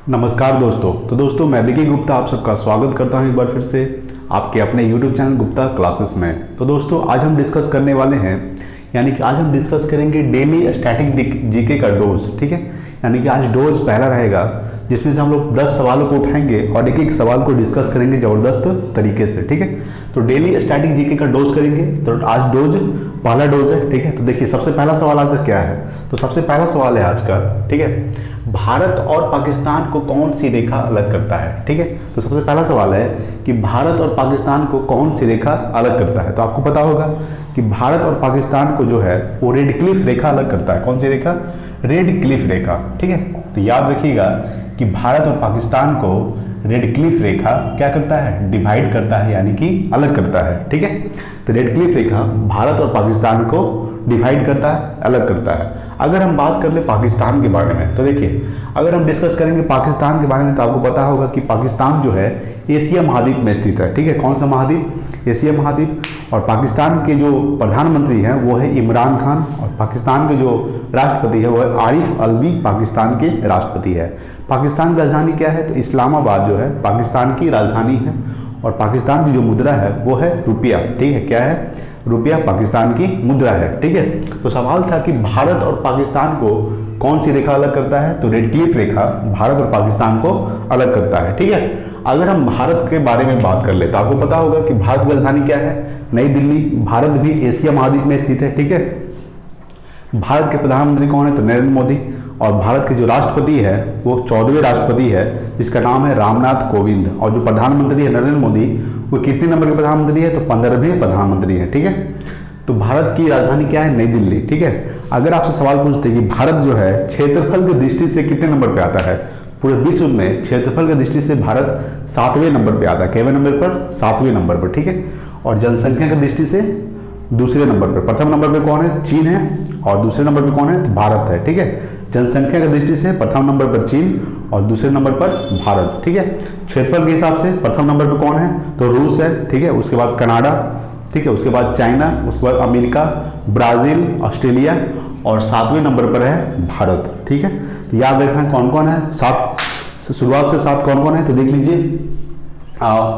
नमस्कार दोस्तों। तो दोस्तों मैं विकी गुप्ता आप सबका स्वागत करता हूं एक बार फिर से आपके अपने YouTube चैनल गुप्ता क्लासेस में। तो दोस्तों आज हम डिस्कस करने वाले हैं, यानी कि आज हम डिस्कस करेंगे डेली स्टैटिक जीके का डोज। ठीक है, यानी कि आज डोज पहला रहेगा जिसमें से हम लोग 10 सवालों को उठाएंगे और एक एक सवाल को डिस्कस करेंगे ज़बरदस्त तरीके से। ठीक है, तो डेली स्टैटिक जीके का डोज करेंगे। तो आज डोज पहला डोज है। ठीक है, तो देखिए सबसे पहला सवाल आज का क्या है। तो सबसे पहला सवाल है आज का, ठीक है, भारत और पाकिस्तान को कौन सी रेखा अलग करता है। ठीक है, तो सबसे पहला सवाल है कि भारत और पाकिस्तान को कौन सी रेखा अलग करता है। तो आपको पता होगा कि भारत और पाकिस्तान को जो है वो रेड क्लिफ रेखा अलग करता है। कौन सी रेखा? रेड क्लिफ रेखा। ठीक है, तो याद रखिएगा कि भारत और पाकिस्तान को रेड क्लिफ रेखा क्या करता है? डिवाइड करता है, यानी कि अलग करता है। ठीक है, तो रेड क्लिफ रेखा भारत और पाकिस्तान को डिवाइड करता है, अलग करता है। अगर हम बात कर ले पाकिस्तान के बारे में, तो देखिए अगर हम डिस्कस करेंगे पाकिस्तान के बारे में तो आपको पता होगा कि पाकिस्तान जो है एशिया महाद्वीप में स्थित है। ठीक है, कौन सा महाद्वीप? एशिया महाद्वीप। और पाकिस्तान के जो प्रधानमंत्री हैं वो है इमरान खान, और पाकिस्तान के जो राष्ट्रपति है वो है आरिफ अलवी, पाकिस्तान के राष्ट्रपति है। पाकिस्तान की राजधानी क्या है? तो इस्लामाबाद जो है पाकिस्तान की राजधानी है। और पाकिस्तान की जो मुद्रा है वो है रुपया। ठीक है, क्या है? रुपया पाकिस्तान की मुद्रा है। ठीक है, तो सवाल था कि भारत और पाकिस्तान को कौन सी रेखा अलग करता है? तो रेड क्लिफ रेखा भारत और पाकिस्तान को अलग करता है। ठीक है, अगर हम भारत के बारे में बात कर ले तो आपको पता होगा कि भारत की राजधानी क्या है? नई दिल्ली। भारत भी एशिया महाद्वीप में स्थित है। ठीक है, भारत के प्रधानमंत्री कौन है? तो नरेंद्र मोदी। और भारत के जो राष्ट्रपति है वो 14वें राष्ट्रपति है जिसका नाम है रामनाथ कोविंद। और जो प्रधानमंत्री है नरेंद्र मोदी वो कितने नंबर के प्रधानमंत्री है? तो 15वें प्रधानमंत्री है। ठीक है, तो भारत की राजधानी क्या है? नई दिल्ली। ठीक है, अगर आपसे सवाल पूछते हैं कि भारत जो है क्षेत्रफल की दृष्टि से कितने नंबर पे आता है, पूरे विश्व में क्षेत्रफल की दृष्टि से भारत 7वें नंबर पे आता है। कितवें नंबर पर? 7वें नंबर पर। ठीक है, और जनसंख्या की दृष्टि से दूसरे नंबर पर। प्रथम नंबर पर कौन है? चीन है। और दूसरे नंबर पर कौन है? तो भारत है। ठीक है, जनसंख्या की दृष्टि से प्रथम नंबर पर चीन और दूसरे नंबर पर भारत। ठीक है, क्षेत्रफल के हिसाब से प्रथम नंबर पर कौन है? तो रूस है। ठीक है, उसके बाद कनाडा। ठीक है, उसके बाद चाइना, उसके बाद अमेरिका, ब्राजील, ऑस्ट्रेलिया और 7वें नंबर पर है भारत। ठीक है, तो याद रखना कौन कौन है। 7 शुरुआत से 7 कौन कौन है? तो देख लीजिए,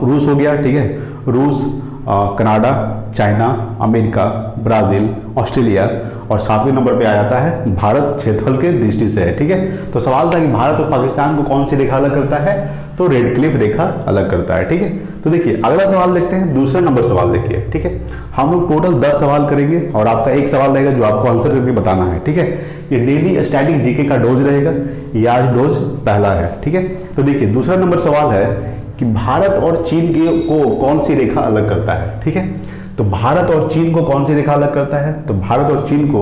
रूस हो गया। ठीक है, रूस, Canada, China, America, Brazil, Australia और 7वें नंबर पे आ जाता है भारत क्षेत्रफल के दृष्टि से है। ठीक है, तो सवाल था कि भारत और पाकिस्तान को कौन सी रेखा अलग करता है? तो रेड क्लिफ रेखा अलग करता है। ठीक है, तो देखिए अगला सवाल देखते हैं। दूसरा नंबर सवाल देखिए। ठीक है, हम लोग टोटल 10 सवाल करेंगे और आपका एक सवाल रहेगा जो आपको आंसर करके बताना है। ठीक है, ये डेली स्टैटिक जीके का डोज रहेगा, ये आज डोज पहला है। ठीक है, तो देखिए दूसरा नंबर सवाल है कि भारत और चीन को कौन सी रेखा अलग करता है। ठीक है, तो भारत और चीन को कौन सी रेखा अलग करता है? तो भारत और चीन को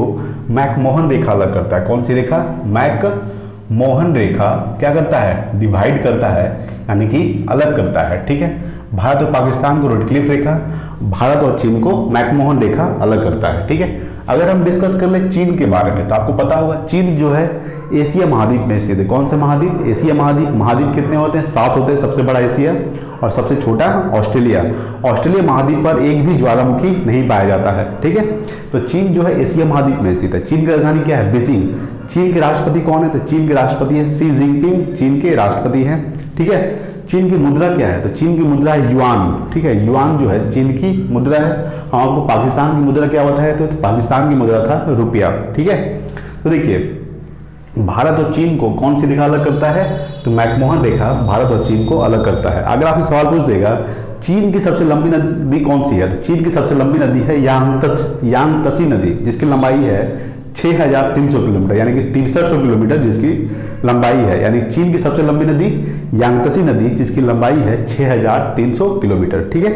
मैकमोहन रेखा अलग करता है। कौन सी रेखा? मैकमोहन रेखा क्या करता है? डिवाइड करता है, यानी कि अलग करता है। ठीक है, भारत और पाकिस्तान को रेड क्लिफ रेखा, भारत और चीन को मैकमोहन रेखा अलग करता है। ठीक है, अगर हम डिस्कस कर ले चीन के बारे में तो आपको पता होगा चीन जो है एशिया महाद्वीप में स्थित है। कौन सा महाद्वीप? एशिया महाद्वीप। महाद्वीप कितने होते हैं? 7 होते हैं। सबसे बड़ा एशिया और सबसे छोटा ऑस्ट्रेलिया। ऑस्ट्रेलिया महाद्वीप पर एक भी ज्वालामुखी नहीं पाया जाता है। ठीक है, तो चीन जो है एशिया महाद्वीप में स्थित है। चीन की राजधानी क्या है? बीजिंग। चीन के राष्ट्रपति कौन है? तो चीन के राष्ट्रपति है शी जिनपिंग, चीन के राष्ट्रपति हैं। ठीक है, चीन की मुद्रा क्या है? तो चीन की मुद्रा है युआन। ठीक है, युआन जो है चीन की मुद्रा है। हम आपको पाकिस्तान की मुद्रा क्या बताया? तो पाकिस्तान की मुद्रा था रुपया। ठीक है, तो देखिए भारत और चीन को कौन सी रेखा अलग करता है? तो मैकमोहन रेखा भारत और चीन को अलग करता है। अगर आपसे सवाल पूछ देगा चीन की सबसे लंबी नदी कौन सी है? तो चीन की सबसे लंबी नदी है यांगत्सी नदी, जिसकी लंबाई है 6300 किलोमीटर, यानी कि 6300 किलोमीटर जिसकी लंबाई है। यानी चीन की सबसे लंबी नदी यांगत्सी नदी जिसकी लंबाई है 6300 किलोमीटर। ठीक है,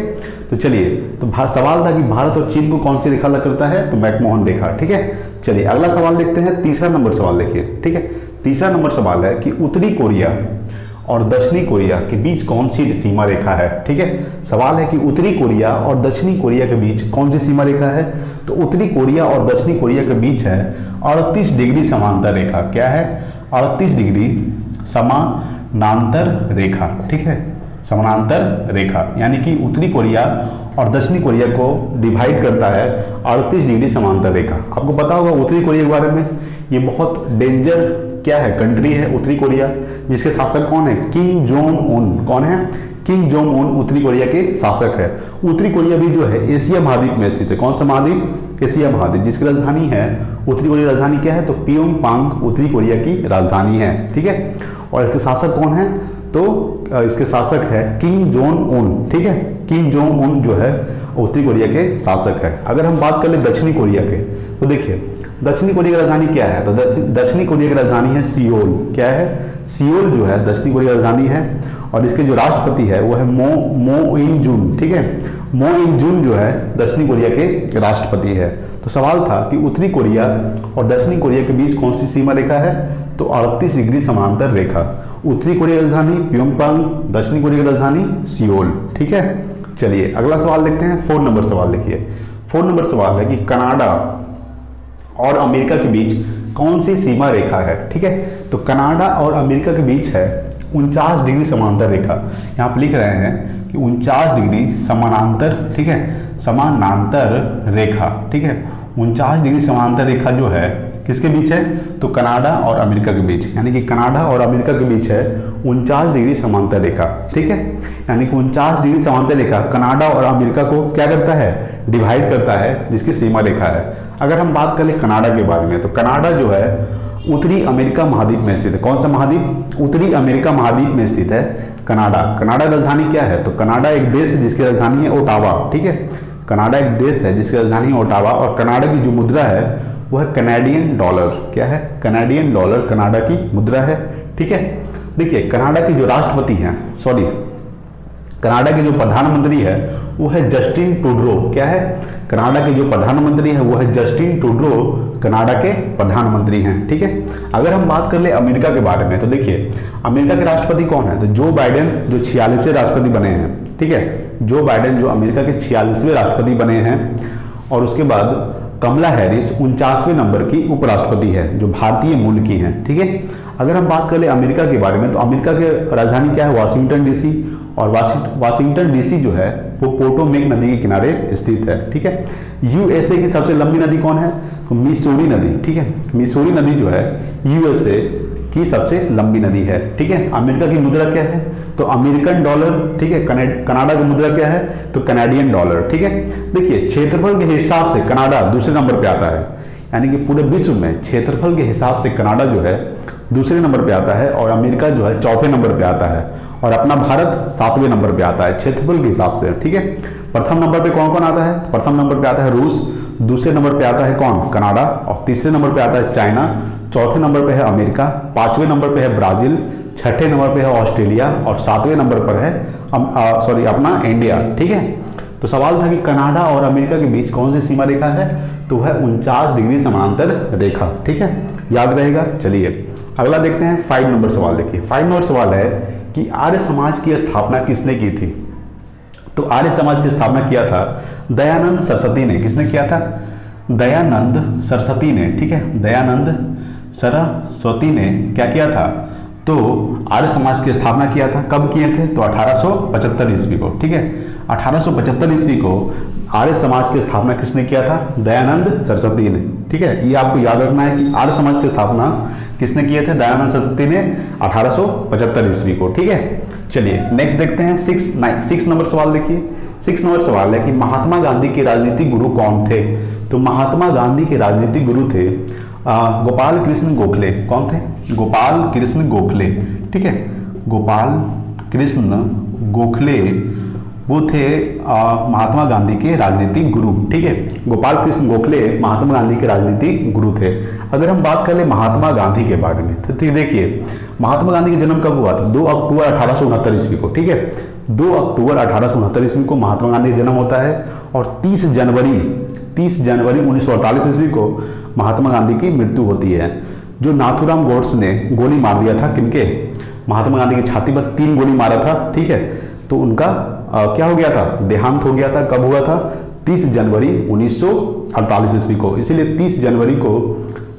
तो चलिए तो सवाल था कि भारत और चीन को कौन सी रेखा अलग करता है? तो मैकमोहन रेखा। ठीक है, चलिए अगला सवाल देखते हैं। तीसरा नंबर सवाल देखिए। ठीक है, तीसरा नंबर सवाल है कि उत्तरी कोरिया और दक्षिणी कोरिया के बीच कौन सी सीमा रेखा है। ठीक है, सवाल है कि उत्तरी कोरिया और दक्षिणी कोरिया के बीच कौन सी सीमा रेखा है? तो उत्तरी कोरिया और दक्षिणी कोरिया के बीच है 38 डिग्री समांतर रेखा। क्या है? 38 डिग्री समानांतर रेखा। ठीक है, समानांतर रेखा, यानी कि उत्तरी कोरिया और दक्षिणी कोरिया को डिवाइड करता है 38 डिग्री समांतर रेखा। आपको पता होगा उत्तरी कोरिया के बारे में, ये बहुत डेंजर क्या है, कंट्री है उत्तरी कोरिया, जिसके शासक कौन है, किम जोंग उन। कौन है, किम जोंग उन उत्तरी कोरिया के शासक है। उत्तरी कोरिया भी जो है एशिया महाद्वीप में स्थित है। कौन सा महाद्वीप, एशिया महाद्वीप, जिसकी राजधानी है उत्तरी कोरिया, राजधानी क्या है, तो प्योंगयांग उत्तरी कोरिया की राजधानी है। ठीक है, और इसके शासक कौन है, तो इसके शासक है किम जोंग उन। ठीक है, किम जोंग उन जो है उत्तरी कोरिया के शासक है। अगर हम बात कर ले दक्षिणी कोरिया के, तो देखिए दक्षिणी कोरिया की राजधानी क्या है, तो दक्षिणी कोरिया की राजधानी है सियोल। क्या है, सियोल जो है दक्षिणी कोरिया की राजधानी है। और इसके जो राष्ट्रपति है वो है मो इन जून। ठीक है, मो इन जून जो है दक्षिणी कोरिया के राष्ट्रपति है। तो सवाल था कि उत्तरी कोरिया और दक्षिणी कोरिया के बीच कौन सी सीमा रेखा है, तो 38 डिग्री समांतर रेखा। उत्तरी कोरिया की राजधानी प्योंगयांग, दक्षिणी कोरिया की राजधानी सियोल। ठीक है, चलिए अगला सवाल देखते हैं। 4 नंबर सवाल देखिए। 4 नंबर सवाल है कि कनाडा और अमेरिका के बीच कौन सी सीमा रेखा है। ठीक है, तो कनाडा और अमेरिका के बीच है 49 डिग्री समांतर रेखा। यहाँ पर लिख रहे हैं कि 49 डिग्री समानांतर, ठीक है, समानांतर रेखा। ठीक है, 49 डिग्री समांतर रेखा जो है किसके बीच है, तो कनाडा और अमेरिका के बीच, यानी कि कनाडा और अमेरिका के बीच है 49 डिग्री समांतर रेखा। ठीक है, यानी कि 49 डिग्री समांतर रेखा कनाडा और अमेरिका को क्या करता है, डिवाइड करता है, जिसकी सीमा रेखा है। अगर हम बात करें कनाडा के बारे में, तो कनाडा जो है उत्तरी अमेरिका महाद्वीप में स्थित है। कौन सा महाद्वीप, उत्तरी अमेरिका महाद्वीप में स्थित है कनाडा। कनाडा की राजधानी क्या है, तो कनाडा एक देश है जिसकी राजधानी है ओटावा। ठीक है, कनाडा एक देश है जिसकी राजधानी है ओटावा, और कनाडा की जो मुद्रा है वो है कनाडियन डॉलर। क्या है, कनाडियन डॉलर कनाडा की मुद्रा है। ठीक है, देखिए कनाडा की जो राष्ट्रपति हैं, कनाडा के जो प्रधानमंत्री है वो है जस्टिन ट्रूडो। क्या है, कनाडा के जो प्रधानमंत्री है वो है जस्टिन ट्रूडो, कनाडा के प्रधानमंत्री हैं। ठीक है, अगर हम बात कर ले अमेरिका के बारे में, तो देखिए अमेरिका के राष्ट्रपति कौन है, तो जो बाइडेन जो 46वें राष्ट्रपति बने हैं। ठीक है, जो बाइडेन जो अमेरिका के 46वें राष्ट्रपति बने हैं। और उसके बाद कमला हैरिस 49वें नंबर की उपराष्ट्रपति है, जो भारतीय मूल की हैं। ठीक है, अगर हम बात कर ले अमेरिका के बारे में, तो अमेरिका के राजधानी क्या है, वाशिंगटन डीसी। और वाशिंगटन डीसी जो है वो पोटोमेक नदी के किनारे स्थित है। ठीक है, यूएसए की सबसे लंबी नदी कौन है, तो मिसौरी नदी। ठीक है, मिसौरी नदी जो है यूएसए की सबसे लंबी नदी है। ठीक है, अमेरिका की मुद्रा क्या है, तो अमेरिकन डॉलर। ठीक है, कनाडा की मुद्रा क्या है, तो कनाडियन डॉलर। ठीक है, देखिए क्षेत्रफल के हिसाब से कनाडा दूसरे नंबर पे आता है, यानी कि पूरे विश्व में क्षेत्रफल के हिसाब से कनाडा जो है दूसरे नंबर पे आता है, और अमेरिका जो है चौथे नंबर पे आता है, और अपना भारत 7वें नंबर पे आता है क्षेत्रफल के हिसाब से। ठीक है, प्रथम नंबर पे कौन कौन आता है, प्रथम नंबर पे आता है रूस, दूसरे नंबर पे आता है कौन, कनाडा, और तीसरे नंबर पे आता है चाइना, चौथे नंबर पे है अमेरिका, 5वें नंबर पे है ब्राजील, 6ठे नंबर पे है ऑस्ट्रेलिया, और 7वें नंबर पर है अपना इंडिया। ठीक है, तो सवाल था कि कनाडा और अमेरिका के बीच कौन सी सीमा रेखा है, तो वह 49 डिग्री समांतर रेखा। ठीक है, याद रहेगा। चलिए अगला देखते हैं। 5 नंबर सवाल देखिए। 5 नंबर सवाल है कि आर्य समाज की स्थापना किसने की थी, तो आर्य समाज की स्थापना किया था दयानंद सरस्वती ने। किसने किया था, दयानंद सरस्वती ने। ठीक है, दयानंद सरस्वती ने क्या किया था, तो आर्य समाज की स्थापना किया था। कब किए थे, तो 1875 ईस्वी को। ठीक है, 1875 ईस्वी को आर्य समाज की स्थापना किसने किया था, दयानंद सरस्वती ने। ठीक है, ये आपको याद रखना है कि आर्य समाज की स्थापना किसने किए थे, दयानंद सरस्वती ने 1875 ईस्वी को। ठीक है, चलिए नेक्स्ट देखते हैं। 6 नंबर सवाल देखिए। 6 नंबर सवाल है कि महात्मा गांधी के राजनीतिक गुरु कौन थे, तो महात्मा गांधी के राजनीतिक गुरु थे गोपाल कृष्ण गोखले। कौन थे, गोपाल कृष्ण गोखले। ठीक है, गोपाल कृष्ण गोखले वो थे महात्मा गांधी के राजनीतिक गुरु। ठीक है, गोपाल कृष्ण गोखले महात्मा गांधी के राजनीतिक गुरु थे। अगर हम बात कर ले महात्मा गांधी के बारे में, तो देखिए महात्मा गांधी का जन्म कब हुआ था, 2 अक्टूबर 1869 ईस्वी को। ठीक है, 2 अक्टूबर 1869 ईस्वी को महात्मा गांधी का जन्म होता है, और 30 जनवरी 1948 ईस्वी को महात्मा गांधी की मृत्यु होती है। जो नाथूराम गोड्से ने गोली मार दिया था किनके, महात्मा गांधी की छाती पर 3 गोली मारा था। ठीक है, तो उनका क्या हो गया था, देहांत हो गया था। कब हुआ था, 30 जनवरी 1948 ईस्वी को। इसीलिए 30 जनवरी को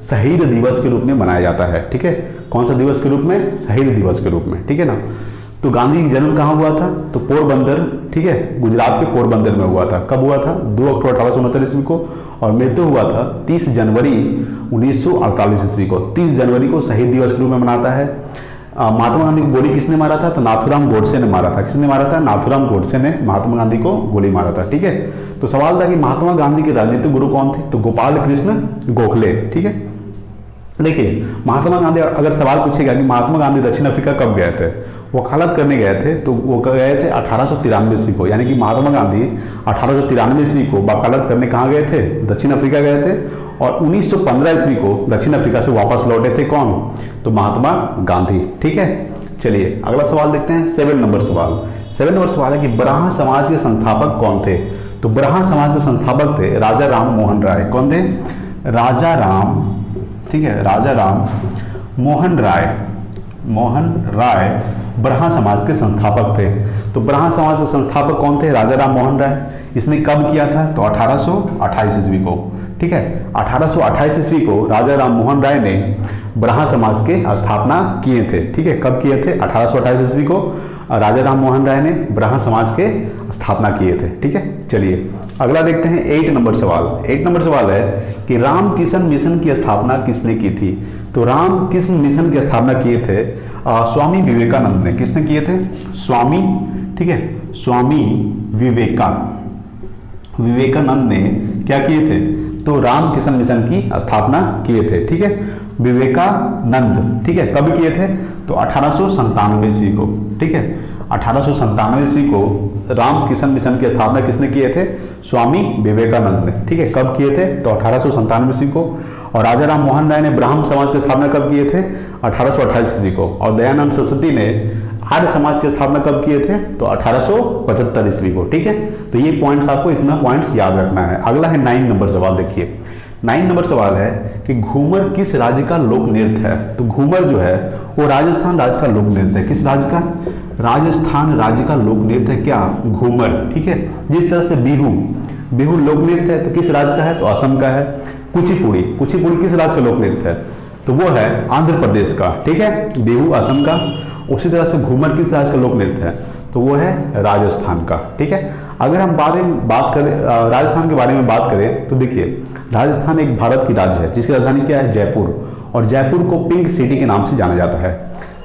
शहीद दिवस के रूप में मनाया जाता है। ठीक है, कौन सा दिवस के रूप में, शहीद दिवस के रूप में। ठीक है ना, तो गांधी का जन्म कहाँ हुआ था? तो पोरबंदर, ठीक है, गुजरात के पोरबंदर में हुआ था। कब हुआ था? 2 अक्टूबर 1869 ईस्वी को। और मृत्यु हुआ था 30 जनवरी 1948 ईस्वी को। 30 जनवरी को शहीद दिवस के रूप में मनाता है। महात्मा गांधी को गोली किसने मारा था? तो नाथूराम गोडसे ने मारा था। किसने मारा था? नाथूराम गोडसे ने महात्मा गांधी को गोली मारा था। ठीक है, तो सवाल था कि महात्मा गांधी के राजनीतिक गुरु कौन थे? तो गोपाल कृष्ण गोखले। ठीक है, देखिए महात्मा गांधी, अगर सवाल पूछेगा कि महात्मा गांधी दक्षिण अफ्रीका कब गए थे, वकालत करने गए थे, तो वो गए थे 1893 ईस्वी को। यानी कि महात्मा गांधी 1893 ईस्वी को वकालत करने कहाँ गए थे? दक्षिण अफ्रीका गए थे। और 1915 ईस्वी को दक्षिण अफ्रीका से वापस लौटे थे कौन? तो महात्मा गांधी। ठीक है, चलिए अगला सवाल देखते हैं। 7 नंबर सवाल। 7 नंबर सवाल है कि ब्राह्मण समाज के संस्थापक कौन थे? तो ब्राह्मण समाज के संस्थापक थे राजा राम मोहन राय। कौन थे? राजा राम, ठीक है, राजा राम मोहन राय। मोहन राय ब्राह्मण समाज के संस्थापक थे। तो ब्राह्मण समाज के संस्थापक कौन थे? राजा राम मोहन राय। इसने कब किया था? तो 1828 ईस्वी को। ठीक है, 1828 ईस्वी को राजा राम मोहन राय ने ब्राह्मण समाज के स्थापना किए थे। ठीक है, कब किए थे? 1828 ईस्वी को राजा राम मोहन राय ने ब्राह्मण समाज के स्थापना किए थे। ठीक है, चलिए अगला देखते हैं। 8 नंबर सवाल। 8 नंबर सवाल है कि रामकृष्ण मिशन की स्थापना किसने की थी? तो रामकृष्ण मिशन की स्थापना किए थे स्वामी विवेकानंद ने। किसने किए थे? स्वामी, ठीक है, स्वामी विवेकानंद ने क्या किए थे? तो रामकृष्ण मिशन की स्थापना किए थे। ठीक है, विवेकानंद। ठीक है, कब किए थे? तो 1897 ईस्वी को। ठीक है, 1897 ईस्वी को रामकृष्ण मिशन की स्थापना किसने किए थे? स्वामी विवेकानंद ने। ठीक है, कब किए थे? तो 1897 ईस्वी को। और राजा राम मोहन राय ने ब्राह्मण समाज की स्थापना कब किए थे? 1828 ईस्वी को। और दयानंद सरस्वती ने आर्य समाज की स्थापना कब किए थे? तो 1875 ईस्वी को। ठीक है, तो ये पॉइंट्स आपको इतना पॉइंट्स याद रखना है। अगला है 9 नंबर सवाल। देखिए 9 नंबर सवाल है कि घूमर किस राज्य का लोक नृत्य है? तो घूमर जो है वो राजस्थान राज्य का लोक नृत्य है। किस राज्य का? राजस्थान राज्य का लोक नृत्य है क्या? घूमर। ठीक है, जिस तरह से बिहू लोक नृत्य है, तो किस राज्य का है? तो असम का है। कुचिपुड़ी किस राज्य का लोक नृत्य है? तो वो है आंध्र प्रदेश का। ठीक है, बिहू असम का। उसी तरह से घूमर किस राज्य का लोक नृत्य है? तो वो है राजस्थान का। ठीक है, अगर हम बात करें राजस्थान के बारे में बात करें तो देखिए राजस्थान एक भारत की राज्य है जिसकी राजधानी क्या है? जयपुर। और जयपुर को पिंक सिटी के नाम से जाना जाता है।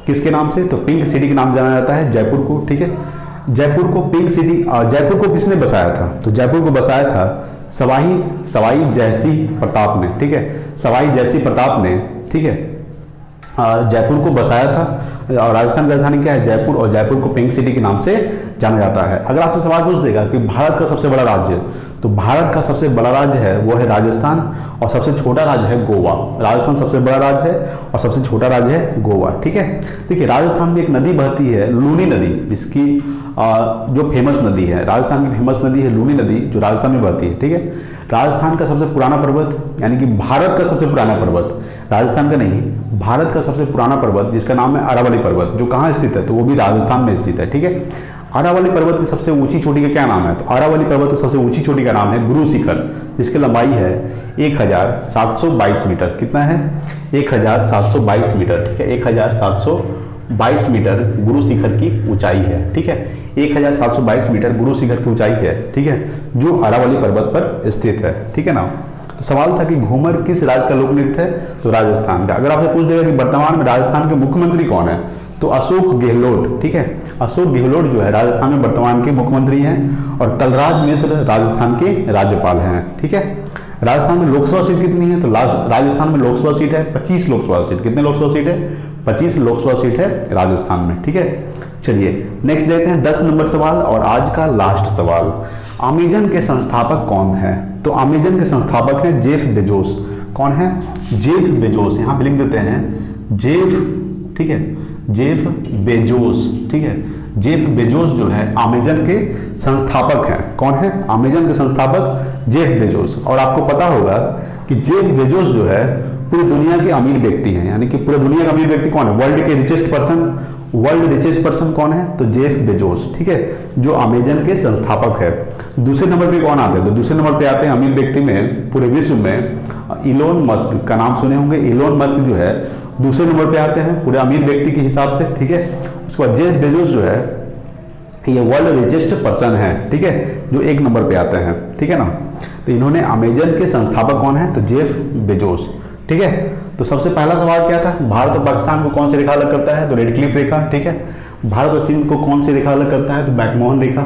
किसके नाम से? तो पिंक सिटी के नाम से जाना जाता है जयपुर को। ठीक है, जयपुर को पिंक सिटी। जयपुर को किसने बसाया था? तो जयपुर को बसाया था सवाई जयसी प्रताप ने। ठीक है, सवाई जयसी प्रताप ने, ठीक है, जयपुर को बसाया था। और राजस्थान की राजधानी क्या है? जयपुर। और जयपुर को पिंक सिटी के नाम से जाना जाता है। अगर आपसे सवाल पूछ देगा कि भारत का सबसे बड़ा राज्य, तो भारत का सबसे बड़ा राज्य है वो है राजस्थान। और सबसे छोटा राज्य है गोवा। राजस्थान सबसे बड़ा राज्य है और सबसे छोटा राज्य है गोवा। ठीक है, देखिए राजस्थान में एक नदी बहती है लूनी नदी, जिसकी जो फेमस नदी है, राजस्थान की फेमस नदी है लूनी नदी, जो राजस्थान में बहती है। ठीक है, राजस्थान का सबसे पुराना पर्वत, यानी कि भारत का सबसे पुराना पर्वत, राजस्थान का नहीं, भारत का सबसे पुराना पर्वत जिसका नाम है अरावली पर्वत, जो कहाँ स्थित है? तो वो भी राजस्थान में स्थित है। ठीक है, अरावली पर्वत की सबसे ऊंची चोटी का क्या नाम है? तो अरावली पर्वत की सबसे ऊंची चोटी का नाम है गुरु शिखर, जिसकी लंबाई है 1722 मीटर। कितना है? 1722 मीटर। ठीक है, 1722 मीटर गुरु शिखर की ऊंचाई है। ठीक है, 1722 मीटर गुरु शिखर की ऊंचाई है। ठीक है, जो अरावली पर्वत पर स्थित है। ठीक है ना। तो सवाल था कि घूमर किस राज्य का लोक नृत्य है? तो राजस्थान का। अगर आपसे पूछ देगा कि वर्तमान में राजस्थान के मुख्यमंत्री कौन है? तो अशोक गहलोत। ठीक है, अशोक गहलोत जो है राजस्थान में वर्तमान के मुख्यमंत्री हैं। और कलराज मिश्र राजस्थान के राज्यपाल हैं। ठीक है, राजस्थान में लोकसभा सीट कितनी है? तो राजस्थान में लोकसभा सीट है 25 लोकसभा सीट। कितने लोकसभा सीट है? 25 लोकसभा सीट है राजस्थान में। ठीक है, चलिए नेक्स्ट देखते हैं 10 नंबर सवाल और आज का लास्ट सवाल। अमेजन के संस्थापक कौन है? तो अमेजन के संस्थापक हैं जेफ बेजोस। कौन है? Jeff Bezos. यहाँ पे लिख देते हैं जेफ, ठीक है, जेफ बेजोस। ठीक है, जेफ बेजोस जो है अमेजन के संस्थापक हैं। कौन है? अमेजन के संस्थापक जेफ बेजोस। और आपको पता होगा कि जेफ बेजोस जो है पूरी दुनिया के अमीर व्यक्ति हैं, यानी कि पूरी दुनिया का अमीर व्यक्ति कौन है? वर्ल्ड रिचेस्ट पर्सन कौन है? तो जेफ बेजोस। ठीक है, जो अमेजन के संस्थापक है। दूसरे नंबर पे कौन आते हैं? तो दूसरे नंबर पे आते हैं अमीर व्यक्ति में पूरे विश्व में इलोन मस्क का नाम सुने होंगे। इलोन मस्क जो है दूसरे नंबर पे आते हैं पूरे अमीर व्यक्ति के हिसाब से, ठीक है। उसके बाद जेफ बेजोस जो है ये वर्ल्ड रिचेस्ट पर्सन है, ठीक है, जो 1 नंबर पे आते हैं, ठीक है ना। तो इन्होंने अमेजन के संस्थापक कौन है, तो जेफ बेजोस, ठीक है। तो सबसे पहला सवाल क्या था, भारत और पाकिस्तान को कौन सी रेखा अलग करता है, तो रेडक्लिफ रेखा, ठीक है। भारत और चीन को कौन सी रेखा अलग करता है, तो मैकमोहन रेखा।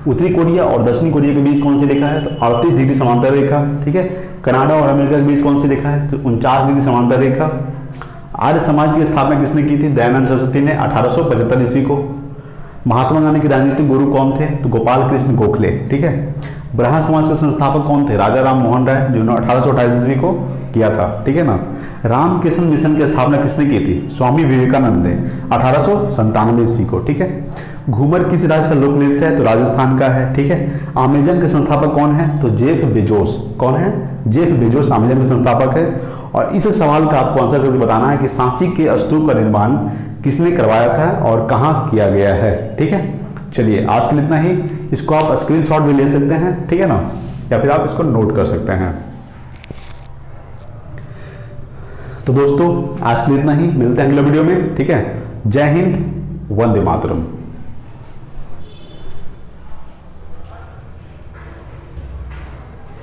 उत्तरी कोरिया और दक्षिणी कोरिया के बीच कौन सी रेखा है, तो 38 डिग्री समांतर रेखा, ठीक है। कनाडा और अमेरिका के बीच कौन सी रेखा है, तो 49 डिग्री समांतर रेखा। आर्य समाज की स्थापना किसने की थी, दयानंद सरस्वती ने 1875 ईस्वी को। महात्मा गांधी के राजनीतिक गुरु कौन थे, तो गोपाल कृष्ण गोखले, ठीक है। ब्राह्मण समाज के संस्थापक कौन थे, राजा राम मोहन राय, जिन्होंने 1828 ईस्वी को किया था, ठीक है ना। रामकृष्ण मिशन की स्थापना किसने की थी, स्वामी विवेकानंद ने 1897 ईस्वी को, ठीक है। घूमर किस राज्य का लोक नृत्य है, तो राजस्थान का है, ठीक है। अमेजन के संस्थापक कौन है, तो जेफ बेजोस, कौन है, जेफ बेजोस अमेजन के संस्थापक है। और इस सवाल का आपको आंसर करके बताना है कि सांची के स्तूप का निर्माण किसने करवाया था और कहाँ किया गया है, ठीक है। चलिए आज के लिए इतना ही। इसको आप स्क्रीनशॉट भी ले सकते हैं, ठीक है ना, या फिर आप इसको नोट कर सकते हैं। तो दोस्तों आज के लिए इतना ही, मिलते हैं अगले वीडियो में, ठीक है। जय हिंद, वंदे मातरम।